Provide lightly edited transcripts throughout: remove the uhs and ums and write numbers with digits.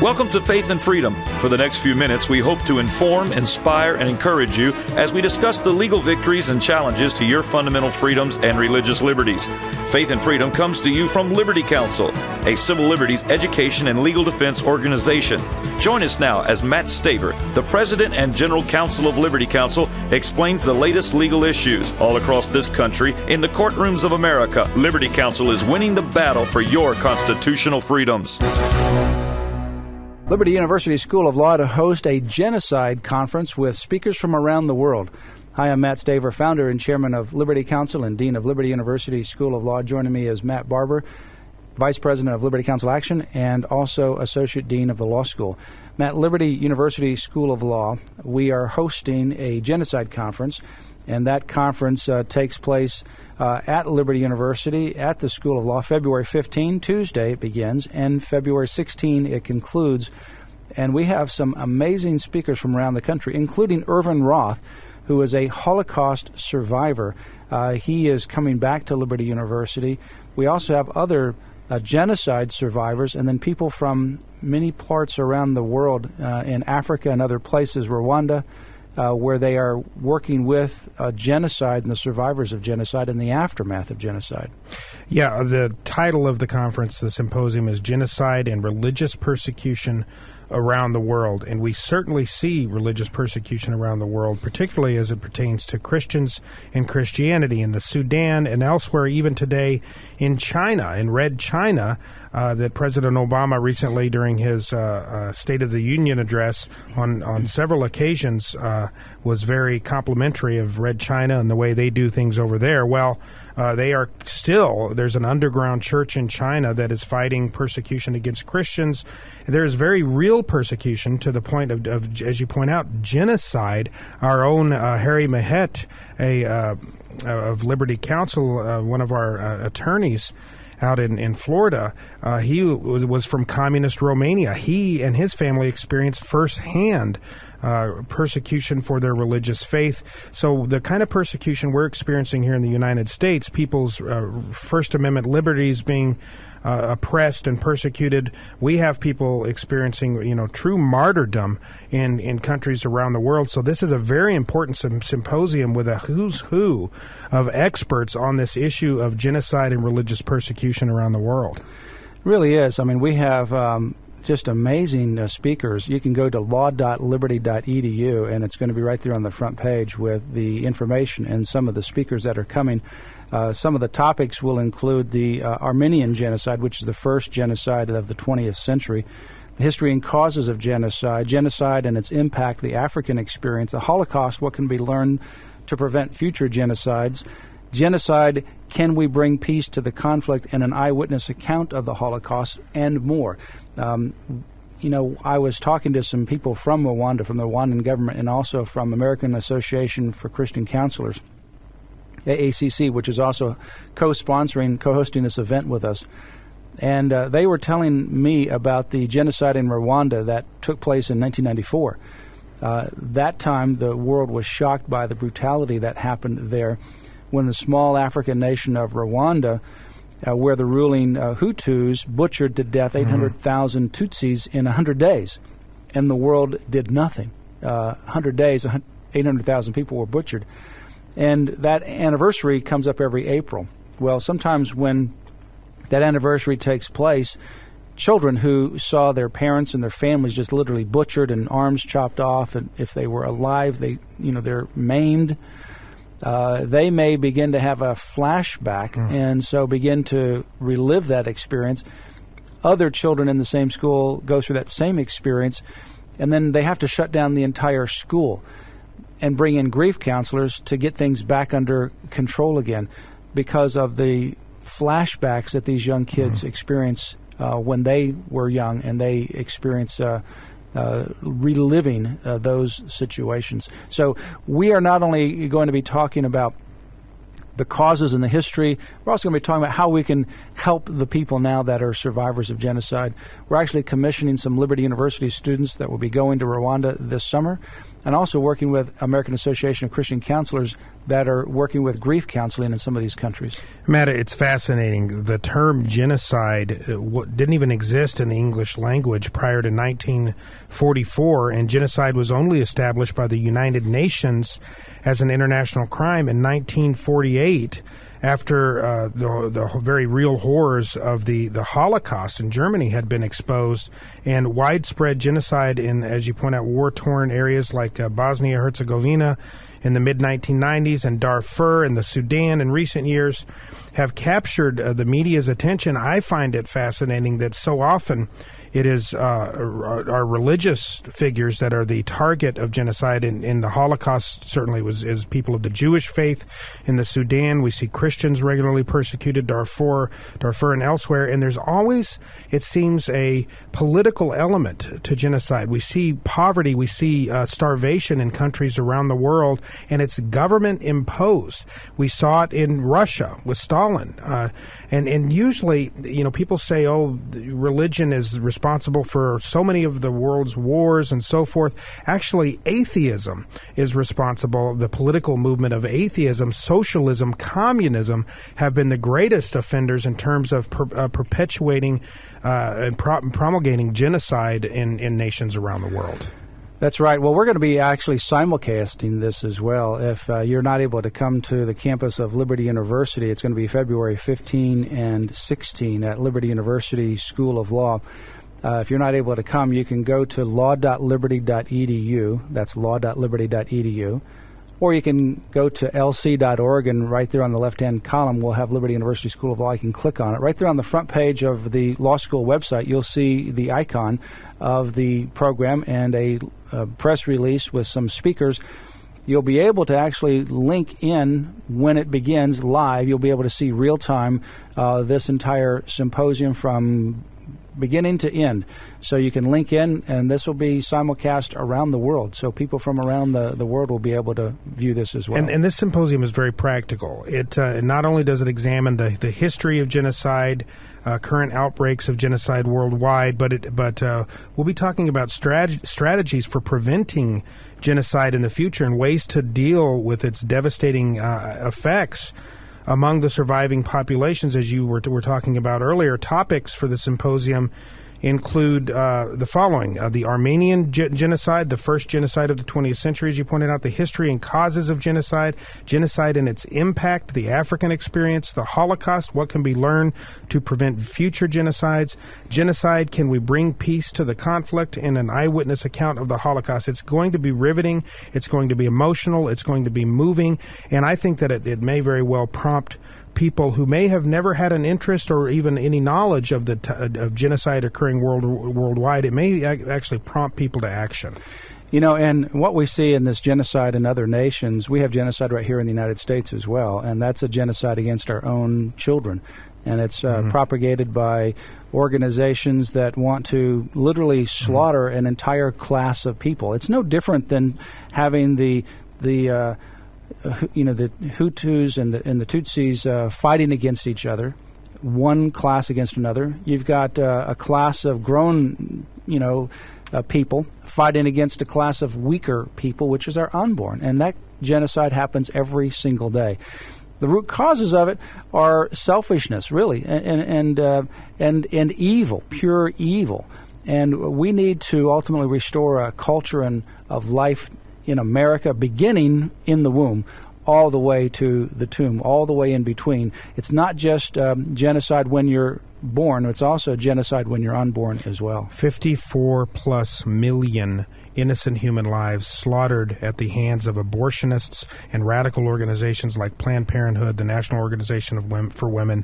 Welcome to Faith and Freedom. For the next few minutes, we hope to inform, inspire, and encourage you as we discuss the legal victories and challenges to your fundamental freedoms and religious liberties. Faith and Freedom comes to you from Liberty Counsel, a civil liberties education and legal defense organization. Join us now as Matt Staver, the President and General Counsel of Liberty Counsel, explains the latest legal issues all across this country in the courtrooms of America. Liberty Counsel is winning the battle for your constitutional freedoms. Liberty University School of Law to host a Genocide Conference with speakers from around the world. Hi, I'm Matt Staver, founder and chairman of Liberty Counsel and dean of Liberty University School of Law. Joining me is Matt Barber, vice president of Liberty Counsel Action and also associate dean of the law school. Matt, Liberty University School of Law, we are hosting a Genocide Conference, and that conference takes place at Liberty University at the School of Law. February 15, Tuesday, it begins, and February 16, it concludes. And we have some amazing speakers from around the country, including Irvin Roth, who is a Holocaust survivor. He is coming back to Liberty University. We also have other genocide survivors, and then people from many parts around the world, in Africa and other places, Rwanda, where they are working with genocide and the survivors of genocide and the aftermath of genocide. Yeah, the title of the conference, the symposium, is Genocide and Religious Persecution Around the World. And we certainly see religious persecution around the world, particularly as it pertains to Christians and Christianity in the Sudan and elsewhere, even today in China, in Red China, that President Obama recently, during his State of the Union address on several occasions, was very complimentary of Red China and the way they do things over there. Well, they are still, there's an underground church in China that is fighting persecution against Christians. There is very real persecution to the point of as you point out, genocide. Our own Harry Mahet, of Liberty Counsel, one of our attorneys out in Florida, he was from communist Romania. He and his family experienced firsthand persecution for their religious faith. So the kind of persecution we're experiencing here in the United States, people's First Amendment liberties being oppressed and persecuted, we have people experiencing, true martyrdom in countries around the world. So this is a very important symposium with a who's who of experts on this issue of genocide and religious persecution around the world. It really is. I mean, we have just amazing speakers. You can go to law.liberty.edu, and it's going to be right there on the front page with the information and some of the speakers that are coming. Some of the topics will include the Armenian genocide, which is the first genocide of the 20th century, the history and causes of genocide, genocide and its impact, the African experience, the Holocaust, what can be learned to prevent future genocides, genocide, can we bring peace to the conflict, and an eyewitness account of the Holocaust, and more. I was talking to some people from Rwanda, from the Rwandan government, and also from American Association for Christian Counselors, AACC, which is also co-hosting this event with us. And they were telling me about the genocide in Rwanda that took place in 1994. That time, the world was shocked by the brutality that happened there when the small African nation of Rwanda, where the ruling Hutus butchered to death 800,000 Tutsis in 100 days, and the world did nothing. 100 days, 800,000 people were butchered. And that anniversary comes up every April. Well, sometimes when that anniversary takes place, children who saw their parents and their families just literally butchered and arms chopped off, and if they were alive, they're maimed. They may begin to have a flashback and so begin to relive that experience. Other children in the same school go through that same experience, and then they have to shut down the entire school and bring in grief counselors to get things back under control again because of the flashbacks that these young kids experience when they were young, and they experience reliving those situations. So we are not only going to be talking about the causes and the history, we're also going to be talking about how we can help the people now that are survivors of genocide. We're actually commissioning some Liberty University students that will be going to Rwanda this summer. and also working with American Association of Christian Counselors that are working with grief counseling in some of these countries. Matt, it's fascinating. The term genocide didn't even exist in the English language prior to 1944, and genocide was only established by the United Nations as an international crime in 1948. After the very real horrors of the Holocaust in Germany had been exposed, and widespread genocide in, as you point out, war-torn areas like Bosnia-Herzegovina in the mid-1990s and Darfur and the Sudan in recent years have captured the media's attention. I find it fascinating that so often it is our religious figures that are the target of genocide. In the Holocaust, certainly is people of the Jewish faith. In the Sudan, we see Christians regularly persecuted, Darfur and elsewhere. And there's always, it seems, a political element to genocide. We see poverty, we see starvation in countries around the world, and it's government imposed. We saw it in Russia with Stalin. And usually, people say, oh, religion is responsible for so many of the world's wars and so forth. Actually, atheism is responsible. The political movement of atheism, socialism, communism have been the greatest offenders in terms of perpetuating and promulgating genocide in nations around the world. That's right. Well, we're going to be actually simulcasting this as well. If you're not able to come to the campus of Liberty University, it's going to be February 15 and 16 at Liberty University School of Law. If you're not able to come, you can go to law.liberty.edu. That's law.liberty.edu. Or you can go to lc.org, and right there on the left-hand column, we'll have Liberty University School of Law. You can click on it. Right there on the front page of the law school website, you'll see the icon of the program and a press release with some speakers. You'll be able to actually link in when it begins live. You'll be able to see real-time this entire symposium from beginning to end. So you can link in, and this will be simulcast around the world. So people from around the world will be able to view this as well. And this symposium is very practical. It not only does it examine the history of genocide, current outbreaks of genocide worldwide, but we'll be talking about strategies for preventing genocide in the future and ways to deal with its devastating effects among the surviving populations, as you were talking about earlier. Topics for the symposium include the following: the Armenian genocide, the first genocide of the 20th century, as you pointed out, the history and causes of genocide, genocide and its impact, the African experience, the Holocaust, what can be learned to prevent future genocides, genocide, can we bring peace to the conflict, and an eyewitness account of the Holocaust. It's going to be riveting, it's going to be emotional, it's going to be moving, and I think that it may very well prompt people who may have never had an interest or even any knowledge of of genocide occurring worldwide. It may actually prompt people to action. And what we see in this genocide in other nations, we have genocide right here in the United States as well, and that's a genocide against our own children. And it's propagated by organizations that want to literally slaughter an entire class of people. It's no different than having the Hutus and the Tutsis fighting against each other, one class against another. You've got a class of grown, people fighting against a class of weaker people, which is our unborn, and that genocide happens every single day. The root causes of it are selfishness, really, and evil, pure evil, and we need to ultimately restore a culture of life in America, beginning in the womb, all the way to the tomb, all the way in between. It's not just genocide when you're born, it's also genocide when you're unborn as well. 54+ million innocent human lives slaughtered at the hands of abortionists and radical organizations like Planned Parenthood, the National Organization for Women.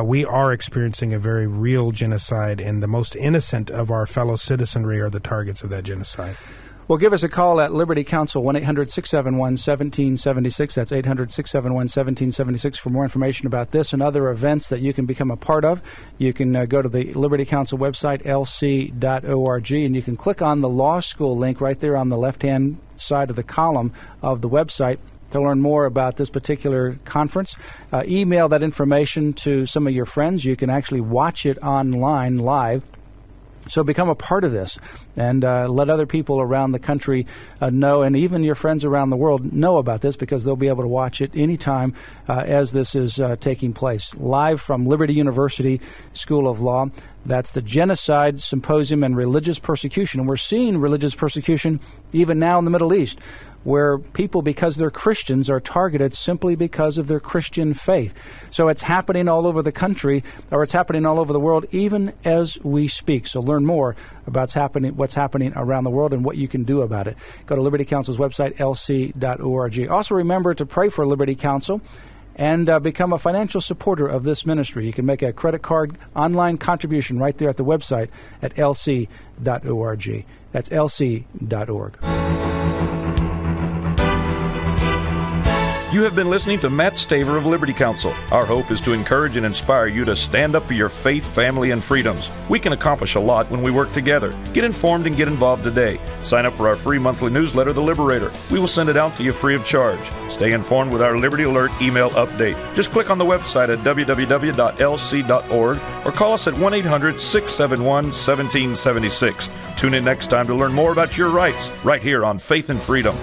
We are experiencing a very real genocide, and the most innocent of our fellow citizenry are the targets of that genocide. Well, give us a call at Liberty Counsel, 1-800-671-1776. That's 800-671-1776 for more information about this and other events that you can become a part of. You can go to the Liberty Counsel website, lc.org, and you can click on the law school link right there on the left-hand side of the column of the website to learn more about this particular conference. Email that information to some of your friends. You can actually watch it online live So become a part of this and let other people around the country know, and even your friends around the world know about this, because they'll be able to watch it anytime as this is taking place. Live from Liberty University School of Law. That's the Genocide Symposium and Religious Persecution. And we're seeing religious persecution even now in the Middle East, where people, because they're Christians, are targeted simply because of their Christian faith. So it's happening all over the country, or it's happening all over the world, even as we speak. So learn more about what's happening around the world and what you can do about it. Go to Liberty Counsel's website, lc.org. Also remember to pray for Liberty Counsel and become a financial supporter of this ministry. You can make a credit card online contribution right there at the website at lc.org. That's lc.org. You have been listening to Matt Staver of Liberty Counsel. Our hope is to encourage and inspire you to stand up for your faith, family, and freedoms. We can accomplish a lot when we work together. Get informed and get involved today. Sign up for our free monthly newsletter, The Liberator. We will send it out to you free of charge. Stay informed with our Liberty Alert email update. Just click on the website at www.lc.org or call us at 1-800-671-1776. Tune in next time to learn more about your rights right here on Faith and Freedom.